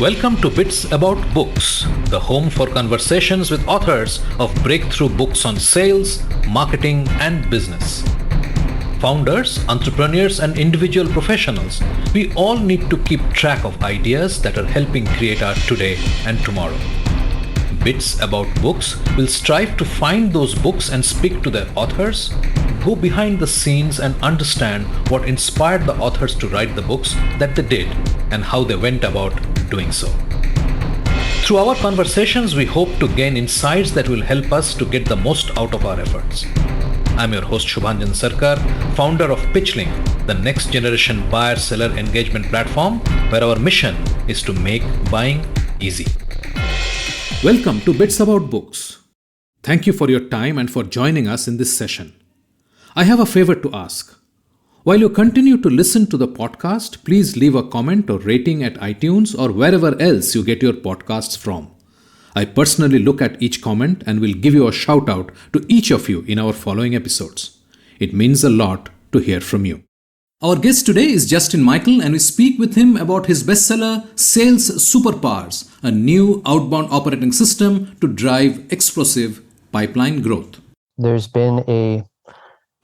Welcome to Bits About Books, the home for conversations with authors of breakthrough books on sales, marketing, and business. Founders, entrepreneurs, and individual professionals, we all need to keep track of ideas that are helping create our today and tomorrow. Bits About Books will strive to find those books and speak to their authors, go behind the scenes and understand what inspired the authors to write the books that they did and how they went about doing so. Through our conversations, we hope to gain insights that will help us to get the most out of our efforts. I'm your host Shubhanjan Sarkar, founder of PitchLink, the next generation buyer-seller engagement platform where our mission is to make buying easy. Welcome to Bits About Books. Thank you for your time and for joining us in this session. I have a favor to ask. While you continue to listen to the podcast, please leave a comment or rating at iTunes or wherever else you get your podcasts from. I personally look at each comment and will give you a shout out to each of you in our following episodes. It means a lot to hear from you. Our guest today is Justin Michael, and we speak with him about his bestseller, Sales Superpowers, a new outbound operating system to drive explosive pipeline growth. There's been a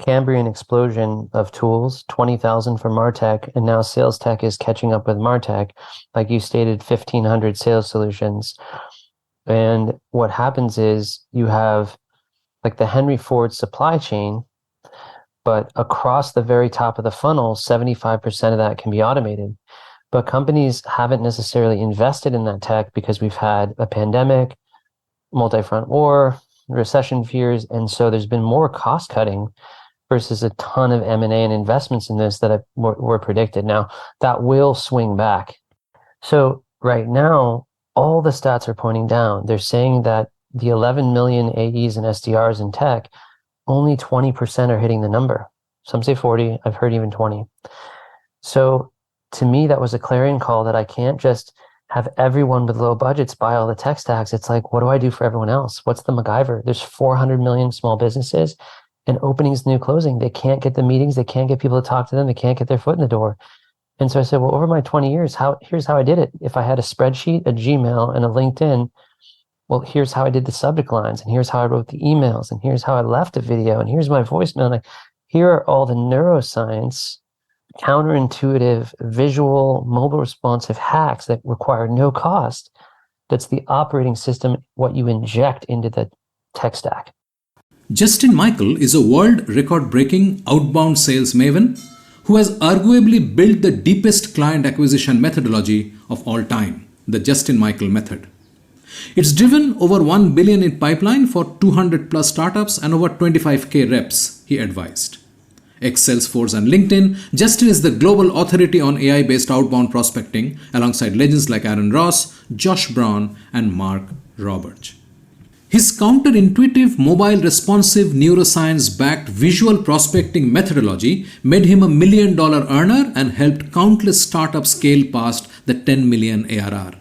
Cambrian explosion of tools, 20,000 for MarTech, and now sales tech is catching up with MarTech. Like you stated, 1,500 sales solutions. And what happens is you have like the Henry Ford supply chain, but across the very top of the funnel, 75% of that can be automated. But companies haven't necessarily invested in that tech because we've had a pandemic, multi-front war, recession fears, and so there's been more cost cutting versus a ton of M&A and investments in this that were predicted. Now, that will swing back. So right now, all the stats are pointing down. They're saying that the 11 million AEs and SDRs in tech, only 20% are hitting the number. Some say 40, I've heard even 20. So to me, that was a clarion call that I can't just have everyone with low budgets buy all the tech stacks. It's like, what do I do for everyone else? What's the MacGyver? There's 400 million small businesses and openings, new closing. They can't get the meetings. They can't get people to talk to them. They can't get their foot in the door. And so I said, well, over my 20 years, here's how I did it. If I had a spreadsheet, a Gmail, and a LinkedIn, well, here's how I did the subject lines, and here's how I wrote the emails, and here's how I left a video, and here's my voicemail. And here are all the neuroscience, counterintuitive, visual, mobile responsive hacks that require no cost. That's the operating system, what you inject into the tech stack. Justin Michael is a world record-breaking outbound sales maven who has arguably built the deepest client acquisition methodology of all time, the Justin Michael method. It's driven over 1 billion in pipeline for 200 plus startups and over 25k reps, he advised. Ex-Salesforce and LinkedIn, Justin is the global authority on AI-based outbound prospecting alongside legends like Aaron Ross, Josh Braun, and Mark Roberts. His counterintuitive, mobile responsive, neuroscience-backed visual prospecting methodology made him $1 million earner and helped countless startups scale past the 10 million ARR.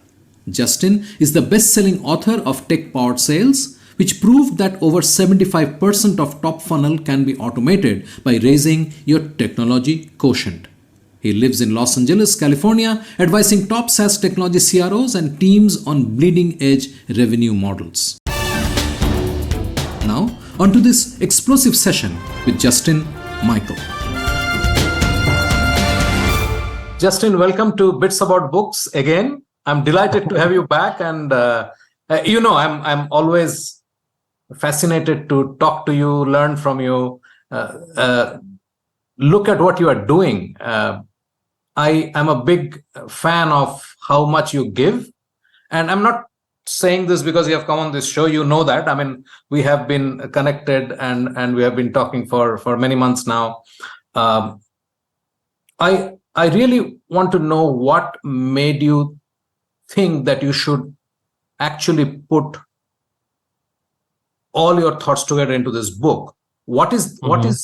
Justin is the best-selling author of Tech-Powered Sales, which proved that over 75% of top funnel can be automated by raising your technology quotient. He lives in Los Angeles, California, advising top SaaS technology CROs and teams on bleeding-edge revenue models. Now, onto this explosive session with Justin Michael. Justin, welcome to Bits About Books again. I'm delighted to have you back, and I'm always fascinated to talk to you, learn from you, look at what you are doing. I am a big fan of how much you give, and I'm not saying this because you have come on this show. You know that. I mean, we have been connected and we have been talking for many months now. I really want to know what made you think that you should actually put all your thoughts together into this book. What is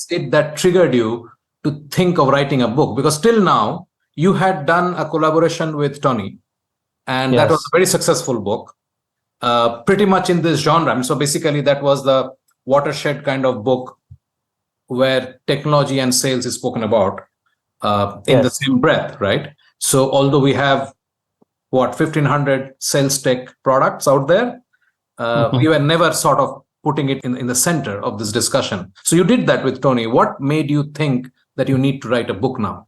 it that triggered you to think of writing a book? Because till now you had done a collaboration with Tony, and that was a very successful book, pretty much in this genre. And so basically that was the watershed kind of book where technology and sales is spoken about in the same breath, right? So although we have 1,500 sales tech products out there. You were never sort of putting it in the center of this discussion. So you did that with Tony. What made you think that you need to write a book now?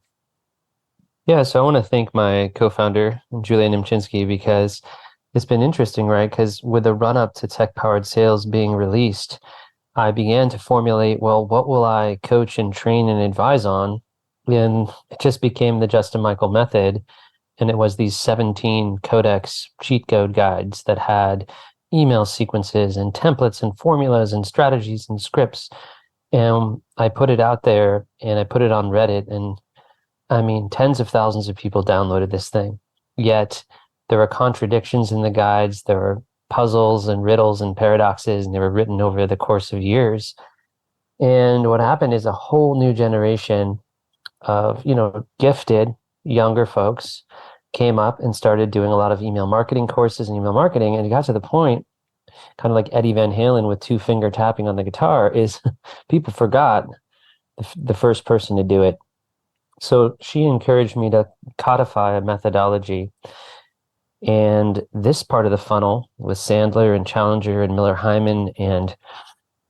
Yeah, so I want to thank my co-founder, Julia Nimchinsky, because it's been interesting, right? Because with the run-up to tech-powered sales being released, I began to formulate, well, what will I coach and train and advise on? And it just became the Justin Michael method. And it was these 17 codex cheat code guides that had email sequences and templates and formulas and strategies and scripts. And I put it out there and I put it on Reddit. And I mean, tens of thousands of people downloaded this thing. Yet there were contradictions in the guides. There were puzzles and riddles and paradoxes, and they were written over the course of years. And what happened is a whole new generation of, gifted younger folks came up and started doing a lot of email marketing courses and email marketing. And it got to the point, kind of like Eddie Van Halen with 2-finger tapping on the guitar, is people forgot the first person to do it. So she encouraged me to codify a methodology. And this part of the funnel with Sandler and Challenger and Miller Hyman and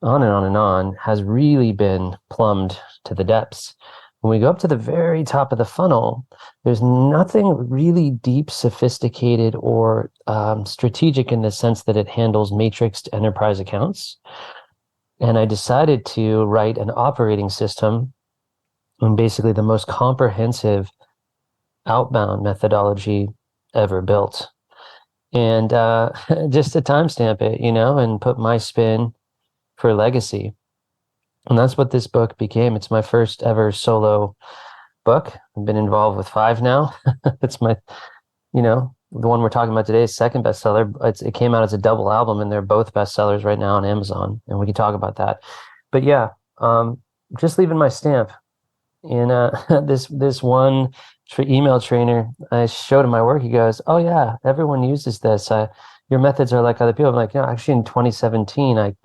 on and on and on has really been plumbed to the depths. When we go up to the very top of the funnel, there's nothing really deep, sophisticated, or strategic in the sense that it handles matrixed enterprise accounts. And I decided to write an operating system and basically the most comprehensive outbound methodology ever built. And just to timestamp it, and put my spin for legacy. And that's what this book became. It's my first ever solo book. I've been involved with 5 now. It's my, the one we're talking about today is second bestseller. It came out as a double album, and they're both bestsellers right now on Amazon. And we can talk about that. But yeah, just leaving my stamp. And this one email trainer, I showed him my work. He goes, "Oh yeah, everyone uses this. Your methods are like other people." I'm like, actually in 2017, I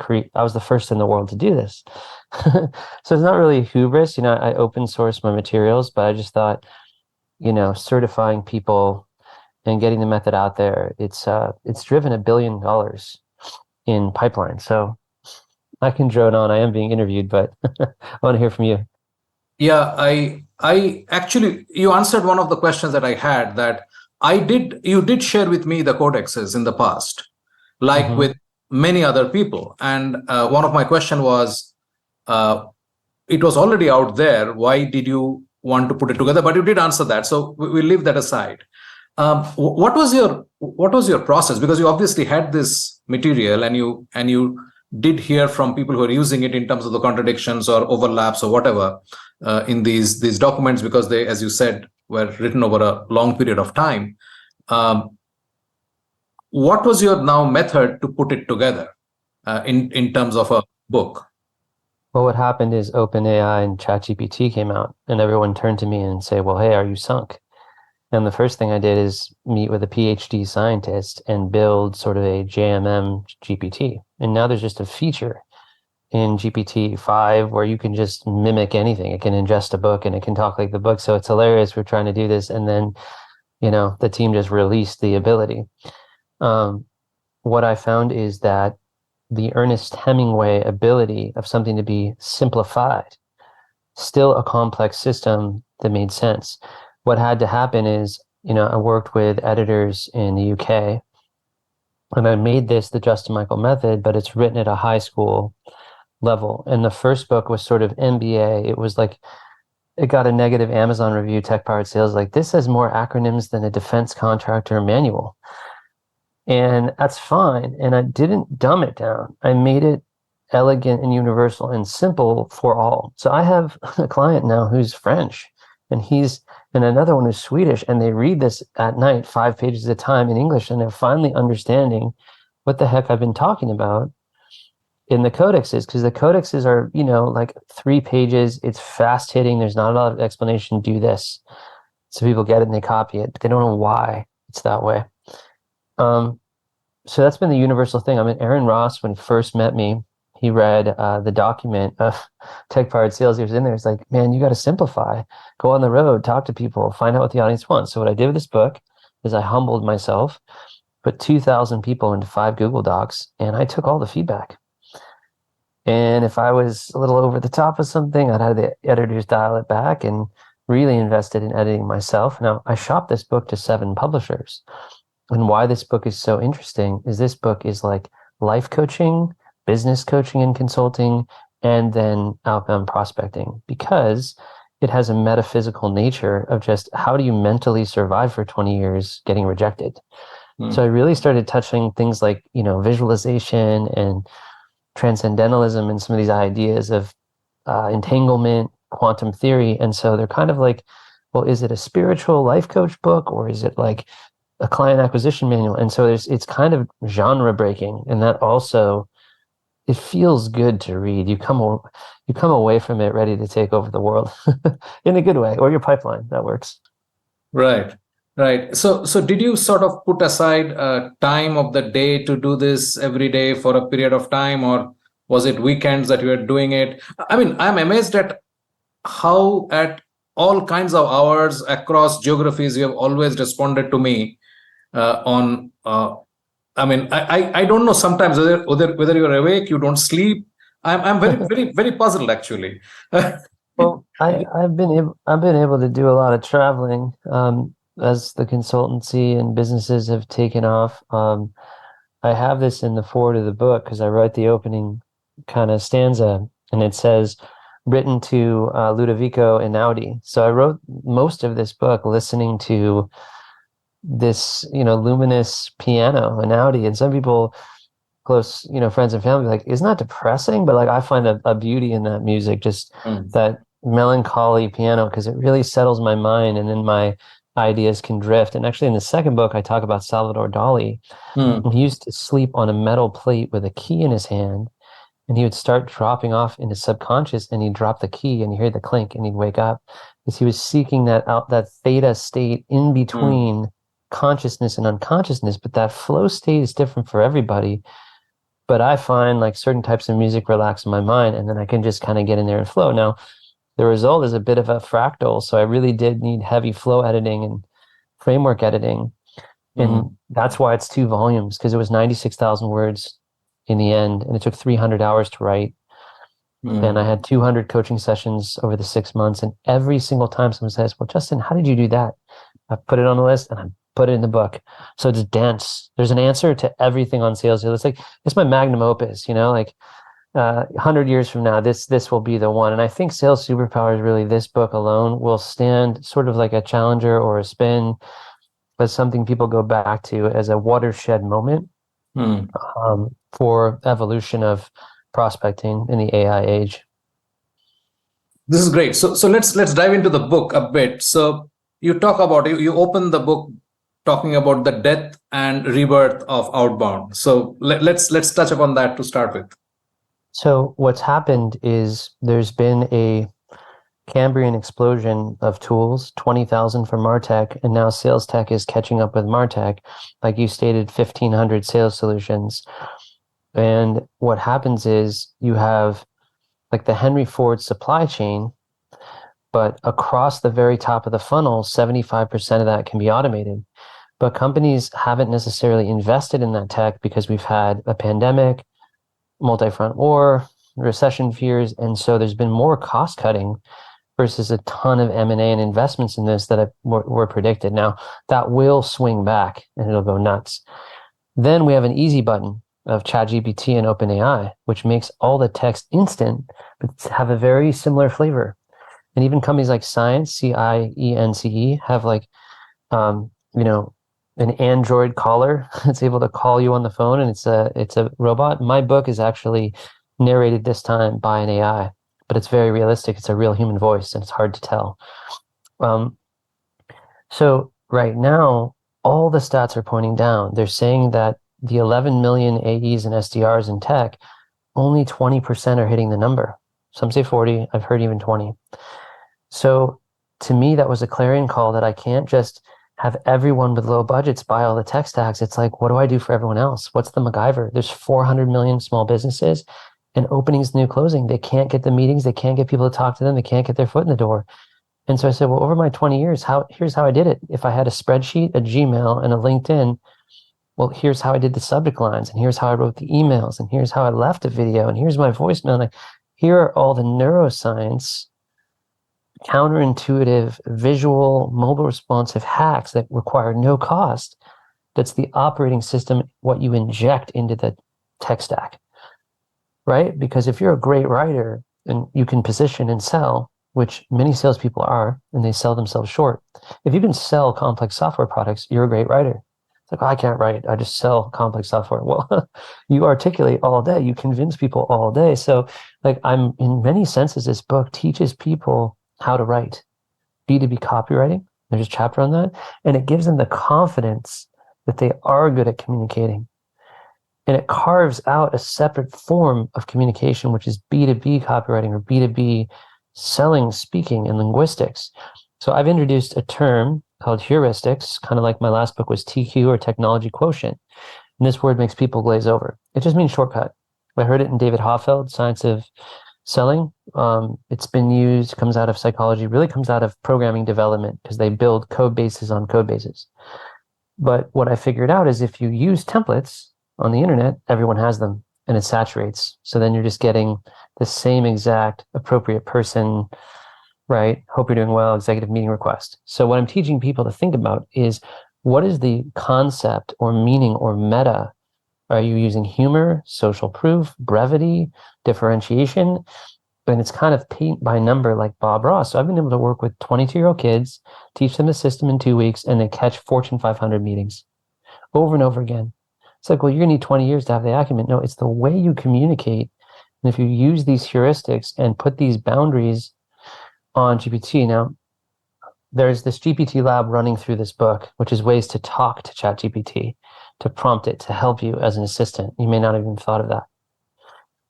was the first in the world to do this. So it's not really hubris. I open source my materials, but I just thought, certifying people and getting the method out there, it's driven $1 billion in pipeline. So I can drone on. I am being interviewed, but I want to hear from you. Yeah, I actually, you answered one of the questions that I had, that you did share with me the codexes in the past, like with many other people. And one of my question was, it was already out there. Why did you want to put it together? But you did answer that. So we'll leave that aside. What was your process? Because you obviously had this material and you did hear from people who are using it in terms of the contradictions or overlaps or whatever in these documents, because they, as you said, were written over a long period of time. What was your now method to put it together in terms of a book? Well, what happened is OpenAI and ChatGPT came out, and everyone turned to me and say, "Well, hey, are you sunk?" And the first thing I did is meet with a PhD scientist and build sort of a JMM GPT. And now there's just a feature in GPT-5 where you can just mimic anything. It can ingest a book and it can talk like the book. So it's hilarious. We're trying to do this. And then, the team just released the ability. What I found is that the Ernest Hemingway ability of something to be simplified, still a complex system that made sense. What had to happen is, I worked with editors in the UK, and I made this the Justin Michael method, but it's written at a high school level. And the first book was sort of MBA. It was like, it got a negative Amazon review, Tech Powered Sales. Like, this has more acronyms than a defense contractor manual. And that's fine. And I didn't dumb it down. I made it elegant and universal and simple for all. So I have a client now who's French, and another one who's Swedish, and they read this at night, 5 pages at a time in English, and they're finally understanding what the heck I've been talking about in the codexes, because the codexes are, like 3 pages. It's fast hitting. There's not a lot of explanation. Do this. So people get it and they copy it, but they don't know why it's that way. So that's been the universal thing. I mean, Aaron Ross, when he first met me, he read the document of Tech Powered Sales. He was in there. It's like, man, you got to simplify. Go on the road, talk to people, find out what the audience wants. So what I did with this book, is I humbled myself, put 2,000 people into 5 Google Docs, and I took all the feedback. And if I was a little over the top of something, I'd have the editors dial it back, and really invested in editing myself. Now, I shopped this book to 7 publishers. And why this book is so interesting is this book is like life coaching, business coaching and consulting, and then outbound prospecting, because it has a metaphysical nature of just how do you mentally survive for 20 years getting rejected. So I really started touching things like, visualization and transcendentalism and some of these ideas of entanglement, quantum theory. And so they're kind of like, well, is it a spiritual life coach book, or is it like a client acquisition manual? And so it's kind of genre breaking, and that also, it feels good to read. You come away from it ready to take over the world in a good way, or your pipeline. That works. Right. Right. So did you sort of put aside time of the day to do this every day for a period of time, or was it weekends that you were doing it? I mean, I'm amazed at how at all kinds of hours across geographies you have always responded to me on. I mean, I don't know sometimes whether you're awake, you don't sleep. I'm very very very puzzled actually. Well, I've been able to do a lot of traveling as the consultancy and businesses have taken off. I have this in the forward of the book because I write the opening kind of stanza, and it says, written to Ludovico Einaudi. So I wrote most of this book listening to this, luminous piano, Einaudi, and some people, close, friends and family, like, isn't that depressing? But like, I find a beauty in that music, just that melancholy piano, because it really settles my mind, and then my ideas can drift. And actually, in the second book, I talk about Salvador Dali. And he used to sleep on a metal plate with a key in his hand, and he would start dropping off in his subconscious, and he'd drop the key, and you hear the clink, and he'd wake up, because he was seeking that theta state in between consciousness and unconsciousness. But that flow state is different for everybody. But I find like certain types of music relax my mind, and then I can just kind of get in there and flow. Now, the result is a bit of a fractal. So I really did need heavy flow editing and framework editing. And that's why it's 2 volumes, because it was 96,000 words in the end, and it took 300 hours to write. And I had 200 coaching sessions over the 6 months. And every single time someone says, well, Justin, how did you do that? I put it on the list and I put it in the book. So it's dense. There's an answer to everything on sales. It's like, it's my magnum opus, like 100 years from now, this will be the one. And I think Sales Superpowers, really, this book alone will stand sort of like a challenger or a spin, but something people go back to as a watershed moment for evolution of prospecting in the AI age. This is great. So let's dive into the book a bit. So you talk about, you open the book talking about the death and rebirth of outbound. So let's touch upon that to start with. So what's happened is there's been a Cambrian explosion of tools, 20,000 for MarTech, and now sales tech is catching up with MarTech. Like you stated, 1,500 sales solutions. And what happens is you have like the Henry Ford supply chain, but across the very top of the funnel, 75% of that can be automated. But companies haven't necessarily invested in that tech because we've had a pandemic, multi-front war, recession fears, and so there's been more cost cutting versus a ton of M&A and investments in this that were predicted. Now, that will swing back and it'll go nuts. Then we have an easy button of ChatGPT and OpenAI, which makes all the text instant, but have a very similar flavor. And even companies like Science, CIENCE, have like, an Android caller. It's able to call you on the phone, and it's a robot. My book is actually narrated this time by an AI, but it's very realistic. It's a real human voice, and it's hard to tell. So right now, all the stats are pointing down. They're saying that the 11 million AEs and SDRs in tech, only 20% are hitting the number. Some say 40. I've heard even 20. So to me, that was a clarion call that I can't just have everyone with low budgets buy all the tech stacks. It's like, what do I do for everyone else? What's the MacGyver? There's 400 million small businesses, and openings, new closing. They can't get the meetings. They can't get people to talk to them. They can't get their foot in the door. And so I said, well, over my 20 years, here's how I did it. If I had a spreadsheet, a Gmail, and a LinkedIn, well, here's how I did the subject lines, and here's how I wrote the emails, and here's how I left a video, and here's my voicemail. Like, here are all the neuroscience, counterintuitive, visual, mobile responsive hacks that require no cost. That's the operating system, what you inject into the tech stack, right? Because if you're a great writer and you can position and sell, which many salespeople are, and they sell themselves short. If you can sell complex software products, you're a great writer. It's like, oh, I can't write. I just sell complex software. Well, you articulate all day. You convince people all day. So like in many senses, this book teaches people how to write. B2B copywriting. There's a chapter on that. And it gives them the confidence that they are good at communicating. And it carves out a separate form of communication, which is B2B copywriting or B2B selling, speaking, and linguistics. So I've introduced a term called heuristics, kind of like my last book was TQ or technology quotient. And this word makes people glaze over. It just means shortcut. I heard it in David Hoffeld, Science of Selling. It's been used, comes out of psychology, really comes out of programming development because they build code bases on code bases. But what I figured out is if you use templates on the internet, everyone has them and it saturates. So then you're just getting the same exact appropriate person, right? Hope you're doing well, executive meeting request. So what I'm teaching people to think about is what is the concept or meaning or meta? Are you using humor, social proof, brevity, differentiation? And it's kind of paint by number like Bob Ross. So I've been able to work with 22-year-old kids, teach them the system in 2 weeks, and they catch Fortune 500 meetings over and over again. It's like, well, you're gonna need 20 years to have the acumen. No, it's the way you communicate. And if you use these heuristics and put these boundaries on GPT, now there's this GPT lab running through this book, which is ways to talk to ChatGPT, to prompt it, to help you as an assistant. You may not have even thought of that.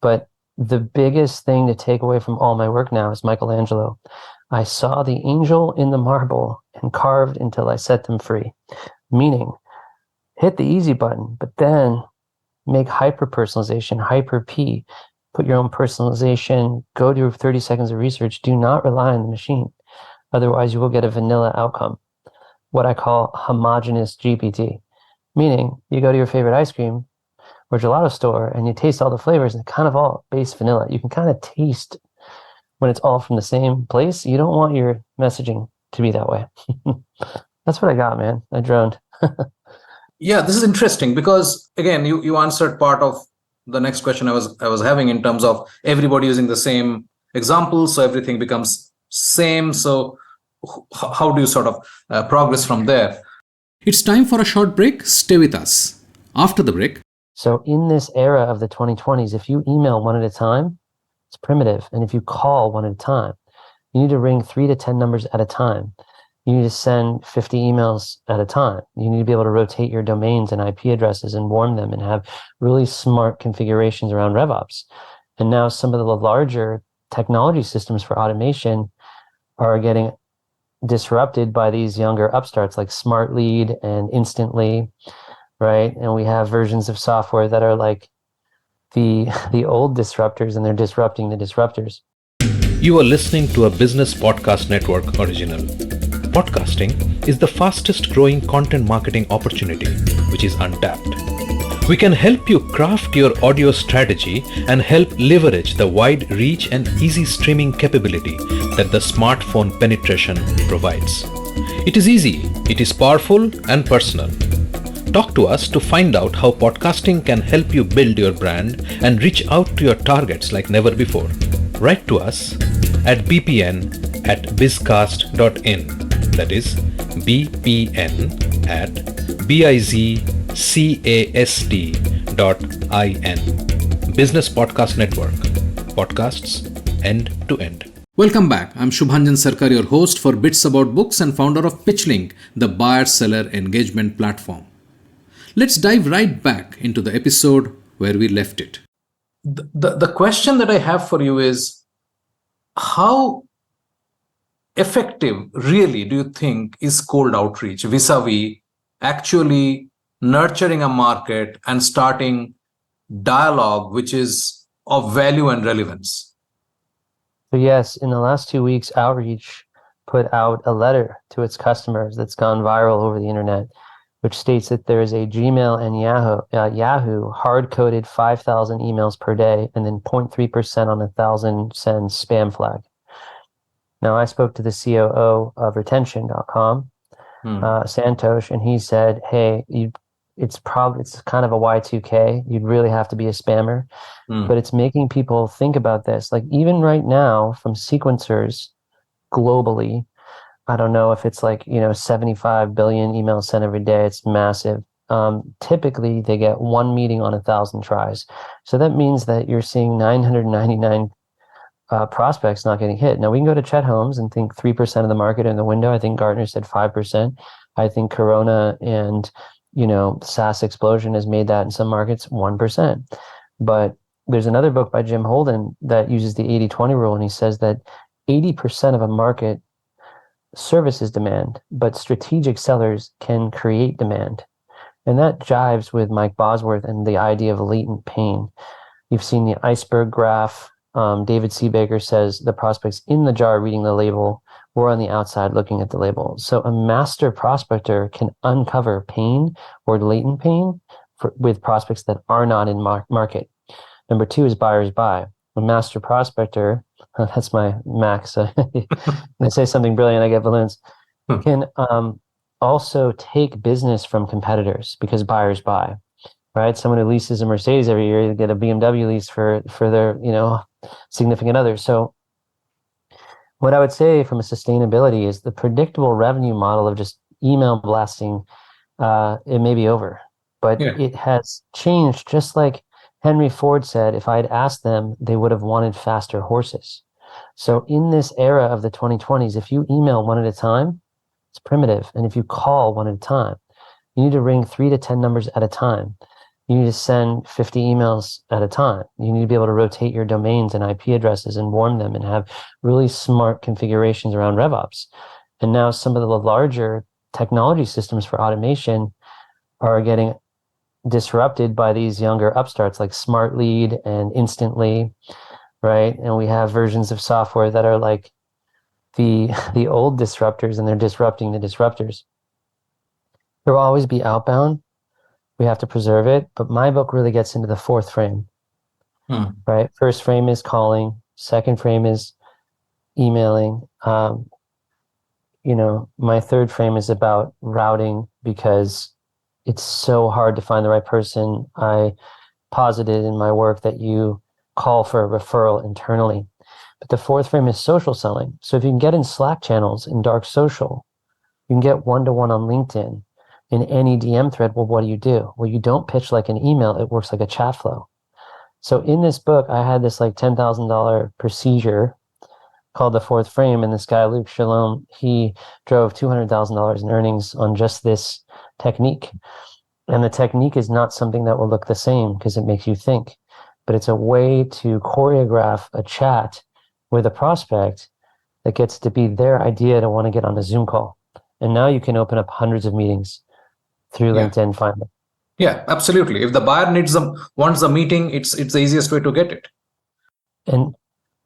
But the biggest thing to take away from all my work now is Michelangelo. I saw the angel in the marble and carved until I set them free. Meaning, hit the easy button, but then make hyper-personalization, hyper-P. Put your own personalization, go do 30 seconds of research. Do not rely on the machine. Otherwise, you will get a vanilla outcome, what I call homogeneous GPT. Meaning, you go to your favorite ice cream or gelato store and you taste all the flavors and kind of all base vanilla. You can kind of taste when it's all from the same place. You don't want your messaging to be that way. That's what I got, man. I droned. Yeah, this is interesting because, again, you answered part of the next question I was having in terms of everybody using the same examples, so everything becomes same. So how do you sort of progress from there? It's time for a short break. Stay with us. After the break. So in this era of the 2020s, if you email one at a time, it's primitive. And if you call one at a time, you need to ring 3 to 10 numbers at a time. You need to send 50 emails at a time. You need to be able to rotate your domains and IP addresses and warm them and have really smart configurations around RevOps. And now some of the larger technology systems for automation are getting disrupted by these younger upstarts like Smart Lead and Instantly, right? And we have versions of software that are like the old disruptors, and they're disrupting the disruptors. You are listening to a Business Podcast Network original. Podcasting is the fastest growing content marketing opportunity, which is untapped. We can help you craft your audio strategy and help leverage the wide reach and easy streaming capability that the smartphone penetration provides. It is easy, it is powerful and personal. Talk to us to find out how podcasting can help you build your brand and reach out to your targets like never before. Write to us at bpn@bizcast.in. That is bpn@bizcast.in. Business Podcast Network. Podcasts end to end. Welcome back. I'm Shubhanjan Sarkar, your host for Bits About Books and founder of PitchLink, the buyer-seller engagement platform. Let's dive right back into the episode where we left it. The question that I have for you is, how effective really do you think is cold outreach vis-a-vis actually nurturing a market and starting dialogue which is of value and relevance? So yes, in the last 2 weeks, outreach put out a letter to its customers that's gone viral over the internet, which states that there is a Gmail and Yahoo hard-coded 5,000 emails per day, and then 0.3% on 1,000 sends spam flag. Now, I spoke to the COO of retention.com, Santosh, and he said, hey, it's kind of a Y2K. You'd really have to be a spammer, but it's making people think about this. Like even right now from sequencers globally, I don't know if it's like, 75 billion emails sent every day. It's massive. Typically they get one meeting on 1,000 tries. So that means that you're seeing 999 prospects not getting hit. Now we can go to Chet Holmes and think 3% of the market in the window. I think Gartner said 5%. I think Corona and SaaS explosion has made that in some markets 1%. But there's another book by Jim Holden that uses the 80-20 rule, and he says that 80% of a market services demand, but strategic sellers can create demand. And that jives with Mike Bosworth and the idea of latent pain. You've seen the iceberg graph. David Seabaker says the prospect's in the jar reading the label. We're on the outside looking at the label. So a master prospector can uncover pain or latent pain with prospects that are not in market. Number 2 is buyers buy. A master prospector, that's my max. When I say something brilliant, I get balloons. Can also take business from competitors because buyers buy. Right? Someone who leases a Mercedes every year, you get a BMW lease for their significant other. So what I would say from a sustainability is the predictable revenue model of just email blasting, it may be over, but it has changed. Just like Henry Ford said, if I had asked them, they would have wanted faster horses. So in this era of the 2020s, if you email one at a time, it's primitive. And if you call one at a time, you need to ring 3 to 10 numbers at a time. You need to send 50 emails at a time. You need to be able to rotate your domains and IP addresses and warm them and have really smart configurations around RevOps. And now some of the larger technology systems for automation are getting disrupted by these younger upstarts like Smart Lead and Instantly, right? And we have versions of software that are like the old disruptors, and they're disrupting the disruptors. There will always be outbound. We have to preserve it. But my book really gets into the 4th frame, right? First frame is calling. Second frame is emailing. My 3rd frame is about routing because it's so hard to find the right person. I posited in my work that you call for a referral internally. But the 4th frame is social selling. So if you can get in Slack channels in dark social, you can get one-to-one on LinkedIn. In any DM thread, well, what do? Well, you don't pitch like an email. It works like a chat flow. So in this book, I had this like $10,000 procedure called the 4th frame. And this guy, Luke Shalom, he drove $200,000 in earnings on just this technique. And the technique is not something that will look the same because it makes you think, but it's a way to choreograph a chat with a prospect that gets to be their idea to want to get on a Zoom call. And now you can open up hundreds of meetings through LinkedIn finally. Yeah, absolutely. If the buyer wants the meeting, it's the easiest way to get it. And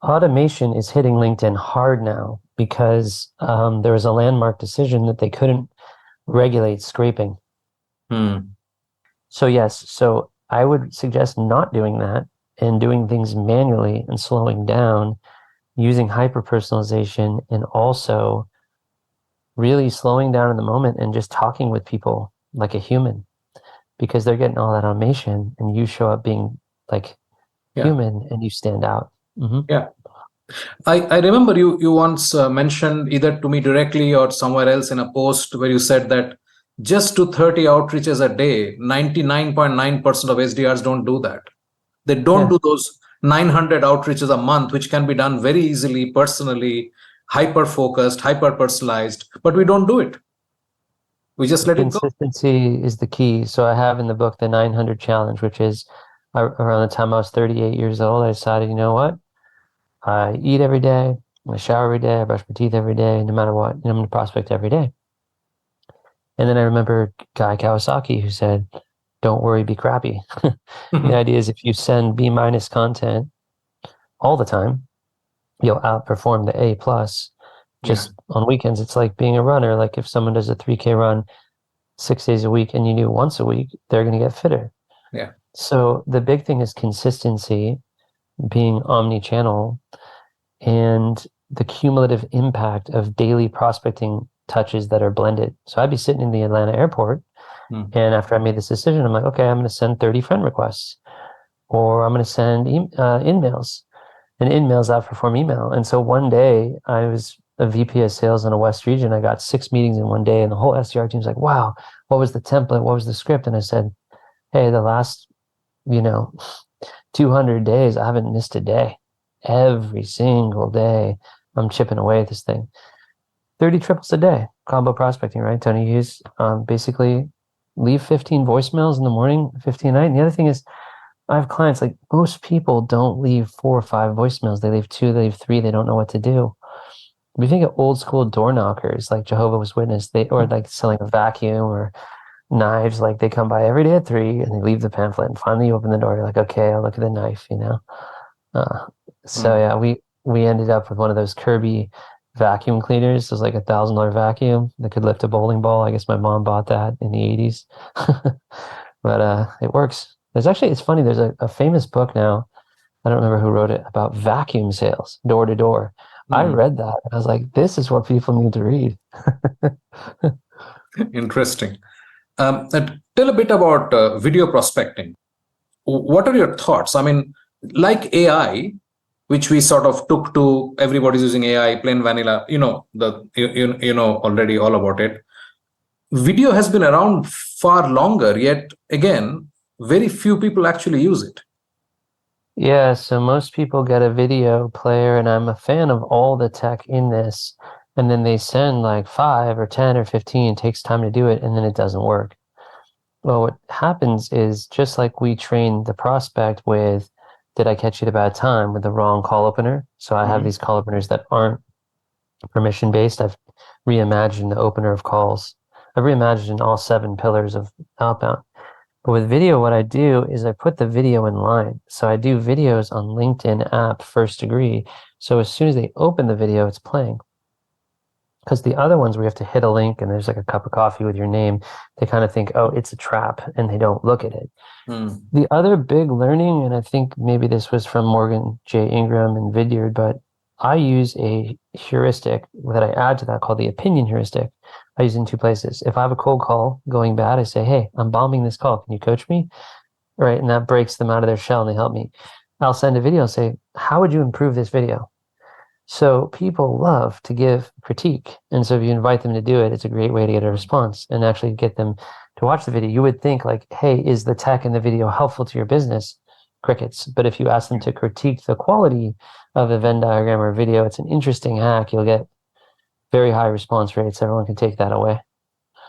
automation is hitting LinkedIn hard now because there was a landmark decision that they couldn't regulate scraping. So yes, so I would suggest not doing that and doing things manually and slowing down, using hyper-personalization, and also really slowing down in the moment and just talking with people like a human, because they're getting all that automation and you show up being like human and you stand out. Yeah. I remember you once mentioned either to me directly or somewhere else in a post where you said that just to 30 outreaches a day, 99.9% of SDRs don't do that. They don't do those 900 outreaches a month, which can be done very easily, personally, hyper-focused, hyper-personalized, but we don't do it. We just let it go. Consistency is the key. So I have in the book the 900 challenge, which is around the time I was 38 years old, I decided, you know what? I eat every day, I shower every day, I brush my teeth every day, no matter what, and I'm going to prospect every day. And then I remember Guy Kawasaki who said, don't worry, be crappy. The idea is if you send B- content all the time, you'll outperform the A+. Just on weekends, it's like being a runner. Like if someone does a 3K run 6 days a week and you do it once a week, they're going to get fitter. Yeah. So the big thing is consistency, being omni-channel, and the cumulative impact of daily prospecting touches that are blended. So I'd be sitting in the Atlanta airport, and after I made this decision, I'm like, okay, I'm going to send 30 friend requests, or I'm going to send in-mails, and in-mails outperform email. And so one day I was a VP of sales in a West region. I got 6 meetings in one day, and the whole SDR team's like, wow, what was the template? What was the script? And I said, hey, the last, 200 days, I haven't missed a day. Every single day, I'm chipping away at this thing. 30 triples a day, combo prospecting, right? Tony Hughes, basically leave 15 voicemails in the morning, 15 at night. And the other thing is, I have clients, like most people don't leave 4 or 5 voicemails. They leave 2, they leave 3, they don't know what to do. If you think of old school door knockers, like Jehovah's Witness, or like selling a vacuum or knives, like they come by every day at 3 and they leave the pamphlet, and finally you open the door, you're like, okay, I'll look at the knife, So yeah, we ended up with one of those Kirby vacuum cleaners. It was like $1,000 vacuum that could lift a bowling ball. I guess my mom bought that in the 80s. But it works. It's funny, there's a famous book now, I don't remember who wrote it, about vacuum sales, door to door. I read that and I was like, this is what people need to read. Interesting. Tell a bit about video prospecting. What are your thoughts? I mean, like AI, which we sort of took to everybody's using AI, plain vanilla, already all about it. Video has been around far longer, yet again, very few people actually use it. Yeah, so most people get a video player, and I'm a fan of all the tech in this. And then they send like 5 or 10 or 15, it takes time to do it, and then it doesn't work. Well, what happens is, just like we train the prospect with, did I catch you at a bad time, with the wrong call opener? So I have these call openers that aren't permission based. I've reimagined the opener of calls. I've reimagined all 7 pillars of outbound. But with video, what I do is I put the video in line. So I do videos on LinkedIn app first degree. So as soon as they open the video, it's playing. Because the other ones where you have to hit a link and there's like a cup of coffee with your name, they kind of think, oh, it's a trap, and they don't look at it. The other big learning, and I think maybe this was from Morgan J. Ingram and Vidyard, but I use a heuristic that I add to that called the opinion heuristic. I use it in 2 places. If I have a cold call going bad, I say, hey, I'm bombing this call. Can you coach me? Right. And that breaks them out of their shell and they help me. I'll send a video and say, how would you improve this video? So people love to give critique. And so if you invite them to do it, it's a great way to get a response and actually get them to watch the video. You would think like, hey, is the tech in the video helpful to your business? Crickets. But if you ask them to critique the quality of a Venn diagram or video, it's an interesting hack. You'll get very high response rates. Everyone can take that away.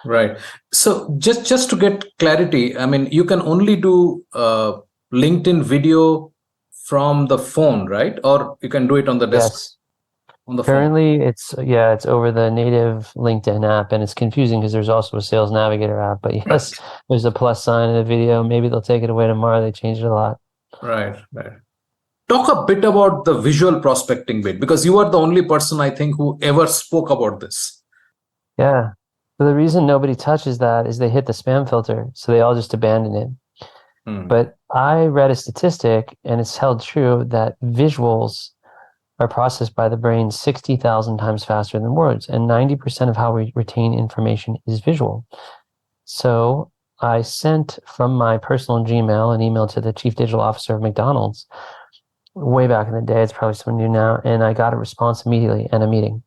Right. So just to get clarity, I mean, you can only do LinkedIn video from the phone, right? Or you can do it on the desktop. Yes. On the Currently, phone. It's over the native LinkedIn app, and it's confusing because there's also a Sales Navigator app. But yes, there's a plus sign in the video. Maybe they'll take it away tomorrow. They changed it a lot. Right. Talk a bit about the visual prospecting bit, because you are the only person I think who ever spoke about this. Yeah. So the reason nobody touches that is they hit the spam filter. So they all just abandon it. But I read a statistic, and it's held true, that visuals are processed by the brain 60,000 times faster than words. And 90% of how we retain information is visual. So I sent from my personal Gmail an email to the chief digital officer of McDonald's way back in the day. It's probably someone new now. And I got a response immediately and a meeting.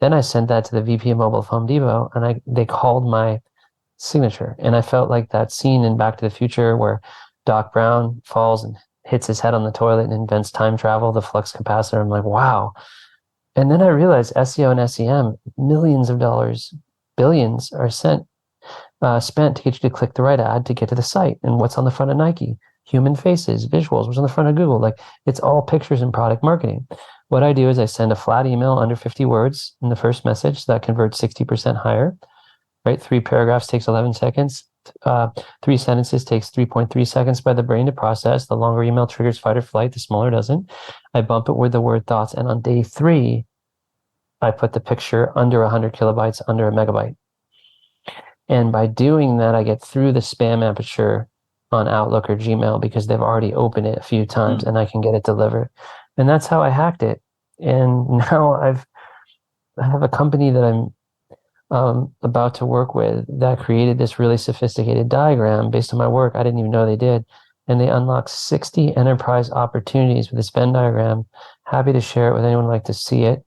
Then I sent that to the VP of Mobile of Home Depot, and they called my signature. And I felt like that scene in Back to the Future where Doc Brown falls and hits his head on the toilet and invents time travel, the flux capacitor. I'm like, wow. And then I realized SEO and SEM, millions of dollars, billions are spent to get you to click the right ad to get to the site. And what's on the front of Nike? Human faces, visuals. What's on the front of Google? Like, it's all pictures and product marketing. What I do is I send a flat email under 50 words in the first message that converts 60% higher, right? 3 paragraphs takes 11 seconds. 3 sentences takes 3.3 seconds by the brain to process. The longer email triggers fight or flight, the smaller doesn't. I bump it with the word thoughts. And on day 3, I put the picture under 100 kilobytes, under a megabyte. And by doing that, I get through the spam aperture on Outlook or Gmail because they've already opened it a few times and I can get it delivered. And that's how I hacked it. And now I have a company that I'm about to work with that created this really sophisticated diagram based on my work. I didn't even know they did. And they unlocked 60 enterprise opportunities with this Venn diagram. Happy to share it with anyone who'd like to see it.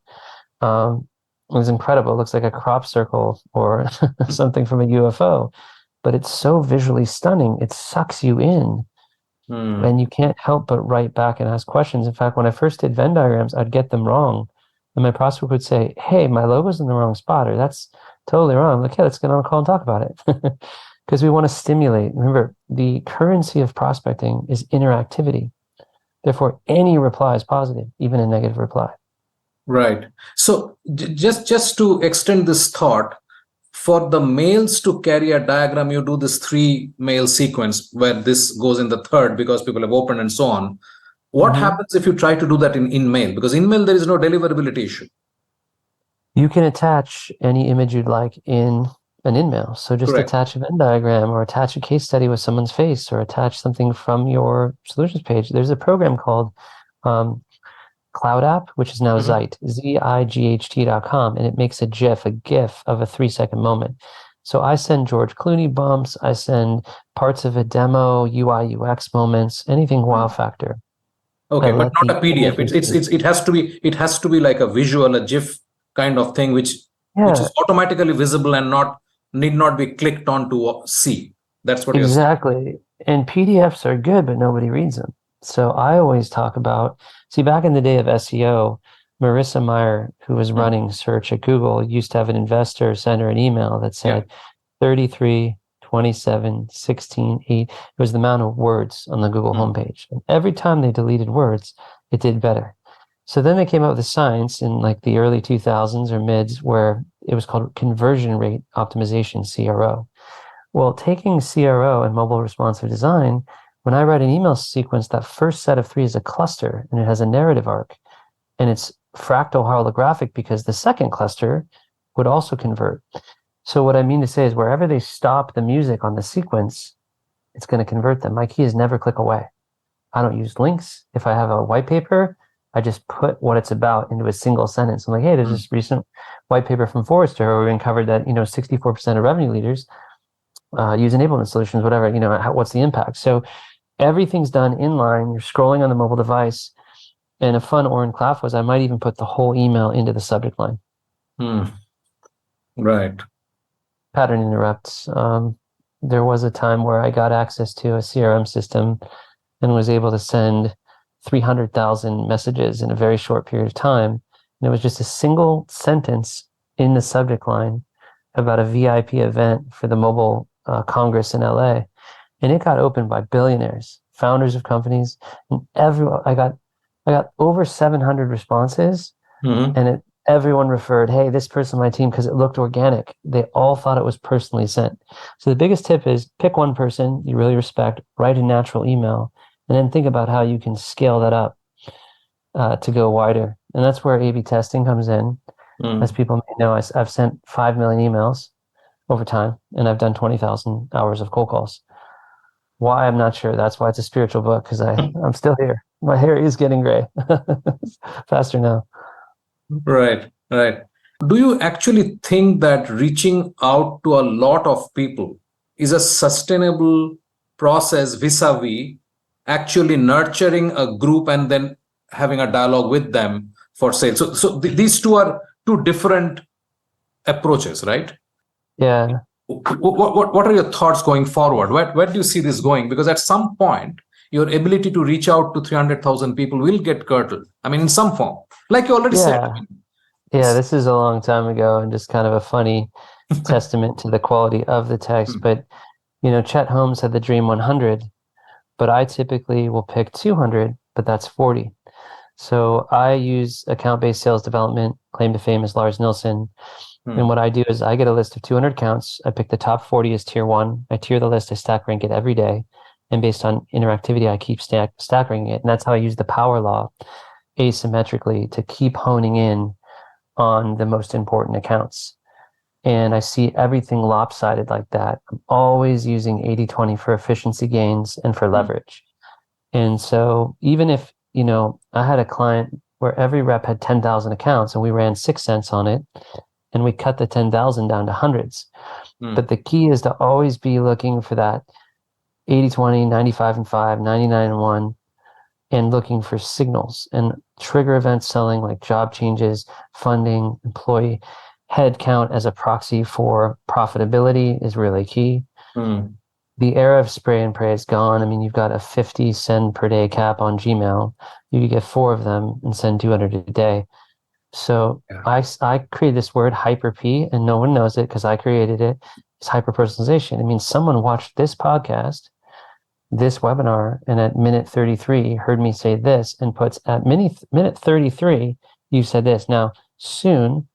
It was incredible. It looks like a crop circle or something from a UFO, but it's so visually stunning. It sucks you in and you can't help but write back and ask questions. In fact, when I first did Venn diagrams, I'd get them wrong. And my prospect would say, hey, my logo's in the wrong spot, or that's totally wrong. I'm like, yeah, let's get on a call and talk about it. Because we want to stimulate. Remember, the currency of prospecting is interactivity. Therefore, any reply is positive, even a negative reply. Right. So just to extend this thought, for the mails to carry a diagram, you do this 3-mail sequence where this goes in the third because people have opened and so on. What happens if you try to do that in InMail? Because InMail, there is no deliverability issue. You can attach any image you'd like in an InMail. So just Correct. attach a Venn diagram or attach a case study with someone's face or attach something from your solutions page. There's a program called Cloud App, which is now Zite, ZIGHT.com, and it makes a GIF of a 3-second moment. So I send George Clooney bumps, I send parts of a demo, UI, UX moments, anything wow factor. Okay, but not a PDF. It has to be like a visual, a GIF kind of thing, which is automatically visible and need not be clicked on to see. That's what you're saying. Exactly. And PDFs are good, but nobody reads them. So I always talk about, back in the day of SEO, Marissa Meyer, who was running search at Google, used to have an investor send her an email that said 33, 27, 16, 8. It was the amount of words on the Google homepage. And every time they deleted words, it did better. So then they came up with a science in like the early 2000s or mids where it was called conversion rate optimization, CRO. Well, taking CRO and mobile responsive design, when I write an email sequence, that first set of 3 is a cluster and it has a narrative arc and it's fractal holographic because the second cluster would also convert. So what I mean to say is wherever they stop the music on the sequence, it's going to convert them. My key is never click away. I don't use links. If I have a white paper, I just put what it's about into a single sentence. I'm like, hey, there's this recent white paper from Forrester where we uncovered that, 64% of revenue leaders use enablement solutions, whatever, what's the impact? So everything's done inline. You're scrolling on the mobile device. And a fun Orin Claff was I might even put the whole email into the subject line. Right. Pattern interrupts. There was a time where I got access to a CRM system and was able to send 300,000 messages in a very short period of time. And it was just a single sentence in the subject line about a VIP event for the mobile Congress in LA. And it got opened by billionaires, founders of companies, and everyone. I got over 700 responses, and everyone referred, hey, this person on my team, because it looked organic. They all thought it was personally sent. So the biggest tip is pick one person you really respect, write a natural email, and then think about how you can scale that up to go wider. And that's where A/B testing comes in. As people may know, I've sent 5 million emails over time, and I've done 20,000 hours of cold calls. Why? I'm not sure. That's why it's a spiritual book, because I'm still here. My hair is getting gray faster now. Right. Do you actually think that reaching out to a lot of people is a sustainable process vis-a-vis actually nurturing a group and then having a dialogue with them for sale? So these two are two different approaches, right? Yeah. What are your thoughts going forward? Where do you see this going? Because at some point, your ability to reach out to 300,000 people will get curtailed. I mean, in some form, like you already said. Yeah, this is a long time ago and just kind of a funny testament to the quality of the text. But, Chet Holmes had the Dream 100, but I typically will pick 200, but that's 40. So I use account-based sales development, claim to fame as Lars Nilsson. And what I do is I get a list of 200 accounts. I pick the top 40 as tier 1. I tier the list, I stack rank it every day. And based on interactivity, I keep stack ranking it. And that's how I use the power law asymmetrically to keep honing in on the most important accounts. And I see everything lopsided like that. I'm always using 80-20 for efficiency gains and for leverage. And so even if, I had a client where every rep had 10,000 accounts and we ran 6 cents on it, and we cut the 10,000 down to hundreds. But the key is to always be looking for that 80-20, 95-5, 99-1, and looking for signals and trigger event selling like job changes, funding, employee headcount as a proxy for profitability is really key. The era of spray and pray is gone. I mean, you've got a 50 send per day cap on Gmail. You could get 4 of them and send 200 a day. So I created this word hyper P, and no one knows it because I created it. It's hyper personalization. It means someone watched this podcast, this webinar, and at minute 33 heard me say this and puts at minute 33, you said this. Now, soon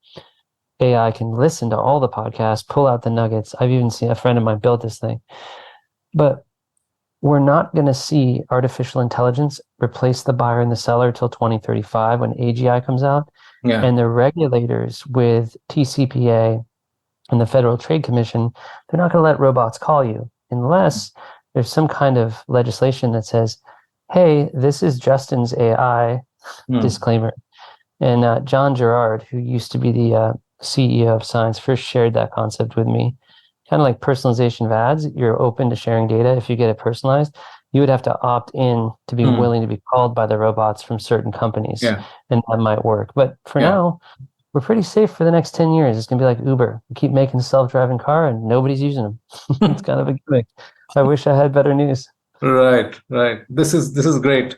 AI can listen to all the podcasts, pull out the nuggets. I've even seen a friend of mine build this thing. But we're not going to see artificial intelligence replace the buyer and the seller till 2035 when AGI comes out. Yeah. And the regulators with TCPA and the Federal Trade Commission, they're not going to let robots call you unless there's some kind of legislation that says, hey, this is Justin's AI, disclaimer. And John Gerard, who used to be the CEO of Science, first shared that concept with me. Kind of like personalization of ads, you're open to sharing data. If you get it personalized, you would have to opt in to be willing to be called by the robots from certain companies. Yeah. And that might work. But for now, we're pretty safe for the next 10 years. It's going to be like Uber. We keep making self-driving car and nobody's using them. It's kind of a gimmick. I wish I had better news. Right. This is great.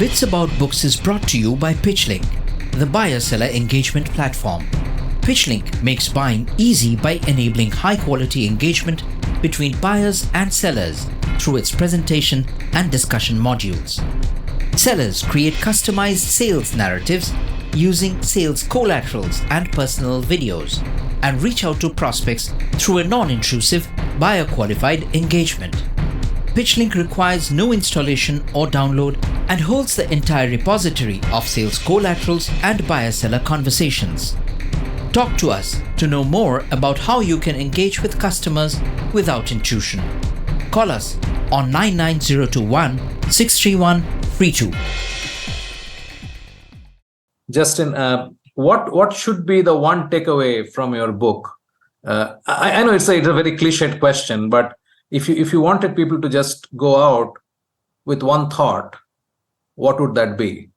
Bits About Books is brought to you by PitchLink, the buyer-seller engagement platform. PitchLink makes buying easy by enabling high-quality engagement between buyers and sellers through its presentation and discussion modules. Sellers create customized sales narratives using sales collaterals and personal videos and reach out to prospects through a non-intrusive, buyer-qualified engagement. PitchLink requires no installation or download and holds the entire repository of sales collaterals and buyer-seller conversations. Talk to us to know more about how you can engage with customers without intrusion. Call us on 99021 631 32. Justin, what should be the one takeaway from your book? I know it's a very cliched question, but if you wanted people to just go out with one thought, what would that be?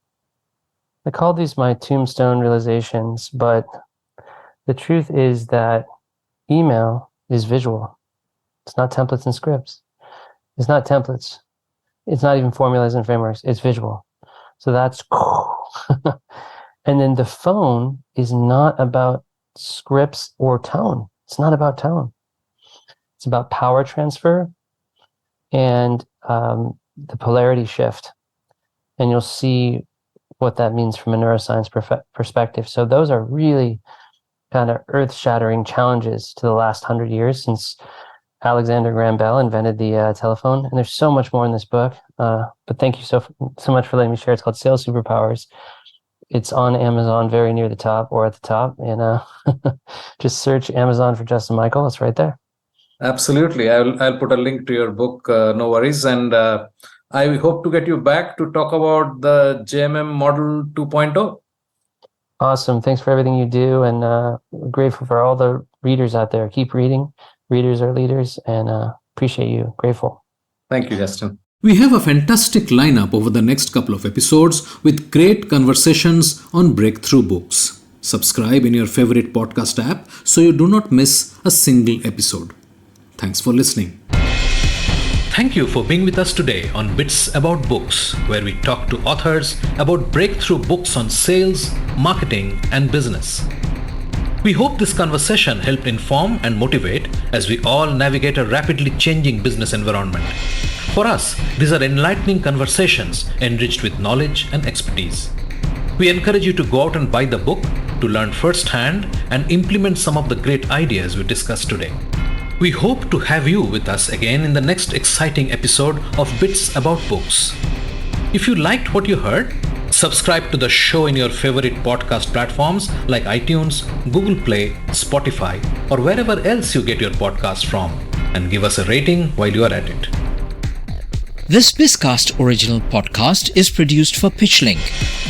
I call these my tombstone realizations, but the truth is that email is visual. It's not templates and scripts. It's not templates. It's not even formulas and frameworks. It's visual. So that's cool. And then the phone is not about scripts or tone. It's not about tone. It's about power transfer and the polarity shift. And you'll see what that means from a neuroscience perspective. So those are really kind of earth-shattering challenges to the last 100 years since Alexander Graham Bell invented the telephone. And there's so much more in this book. But thank you so much for letting me share. It's called Sales Superpowers. It's on Amazon, very near the top or at the top. And just search Amazon for Justin Michael. It's right there. Absolutely. I'll put a link to your book. No worries. And I hope to get you back to talk about the JMM Model 2.0. Awesome. Thanks for everything you do. And grateful for all the readers out there. Keep reading. Readers are leaders. And appreciate you. Grateful. Thank you, Justin. We have a fantastic lineup over the next couple of episodes with great conversations on breakthrough books. Subscribe in your favorite podcast app so you do not miss a single episode. Thanks for listening. Thank you for being with us today on Bits About Books, where we talk to authors about breakthrough books on sales, marketing, and business. We hope this conversation helped inform and motivate as we all navigate a rapidly changing business environment. For us, these are enlightening conversations enriched with knowledge and expertise. We encourage you to go out and buy the book to learn firsthand and implement some of the great ideas we discussed today. We hope to have you with us again in the next exciting episode of Bits About Books. If you liked what you heard, Subscribe to the show in your favorite podcast platforms like iTunes, Google Play, Spotify, or wherever else you get your podcast from, and give us a rating while you are at it. This Bizcast original podcast is produced for PitchLink,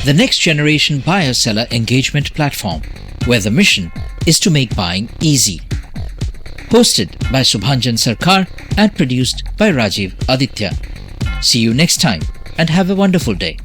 the next generation buyer-seller engagement platform, where the mission is to make buying easy. Hosted by Subhanjan Sarkar and produced by Rajiv Aditya. See you next time and have a wonderful day.